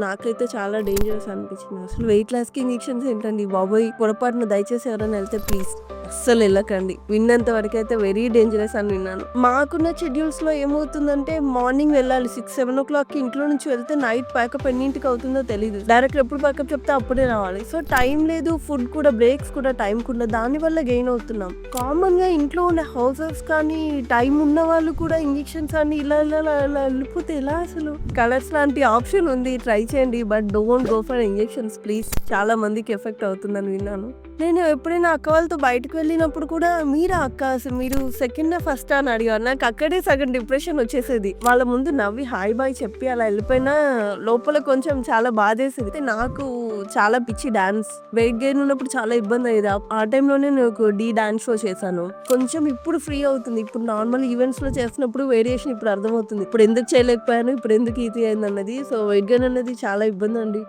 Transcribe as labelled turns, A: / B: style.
A: నాకైతే చాలా డేంజరస్ అనిపించింది. అసలు వెయిట్ లాస్‌కి ఇంజెక్షన్స్ ఏంటండి బాబోయ్! పొరపాటున దయచేసి ఎవరైనా ఎళ్తే ప్లీజ్ అస్సలు ఎళ్ళకండి. విన్నంత వరకైతే వెరీ డేంజరస్ అని విన్నాను. మాకున్న షెడ్యూల్స్‌లో ఏమవుతుందంటే మార్నింగ్ వెళ్ళాలి 6, 7:00కి ఇంట్లో నుంచి వెళ్తే నైట్ ప్యాకప్ ఎన్నింటికి అవుతుందో తెలీదు. డైరెక్టర్ ఎప్పుడు ప్యాకప్ చెప్తే అప్పుడే రావాలి. సో టైం లేదు, ఫుడ్ కూడా బ్రేక్స్ కూడా టైంకి ఉండదు. దానివల్ల గెయిన్ అవుతున్నాం. కామన్‌గా ఇంట్లో ఉండే హౌసెస్ కానీ టైం ఉన్న వాళ్ళు కూడా ఇంజెక్షన్స్ అని ఇలా ఇలా ఇలా ఇలా వెళ్ళిపోతే ఎలా అసలు? కలర్స్ లాంటి ఆప్షన్ ఉంది, ట్రై చేయండి. But don't go for injections please. చాలా మందికి ఎఫెక్ట్ అవుతుందని విన్నాను. నేను ఎప్పుడైనా అక్క వాళ్ళతో బయటకు వెళ్ళినప్పుడు కూడా మీరా అక్క మీరు సెకండా ఫస్టా అని అడిగారు. నాకు అక్కడే సగం డిప్రెషన్ వచ్చేసేది. వాళ్ళ ముందు నవ్వి హాయ్ బాయ్ చెప్పి అలా వెళ్ళిపోయినా లోపల కొంచెం చాలా బాధేసేది. నాకు చాలా పిచ్చి డాన్స్. వెయిట్ గెయిన్ ఉన్నప్పుడు చాలా ఇబ్బంది అయ్యేది. ఆ టైంలోనే నాకు డాన్స్ షో చేశాను. కొంచెం ఇప్పుడు ఫ్రీ అవుతుంది. ఇప్పుడు నార్మల్ ఈవెంట్స్ లో చేస్తున్నప్పుడు వేరియేషన్ ఇప్పుడు అర్థమవుతుంది. ఇప్పుడు ఎందుకు చేయలేకపోయాను, ఇప్పుడు ఎందుకు ఇది అయింది అన్నది. సో వెయిట్ గెయిన్ అనేది చాలా ఇబ్బంది అండి.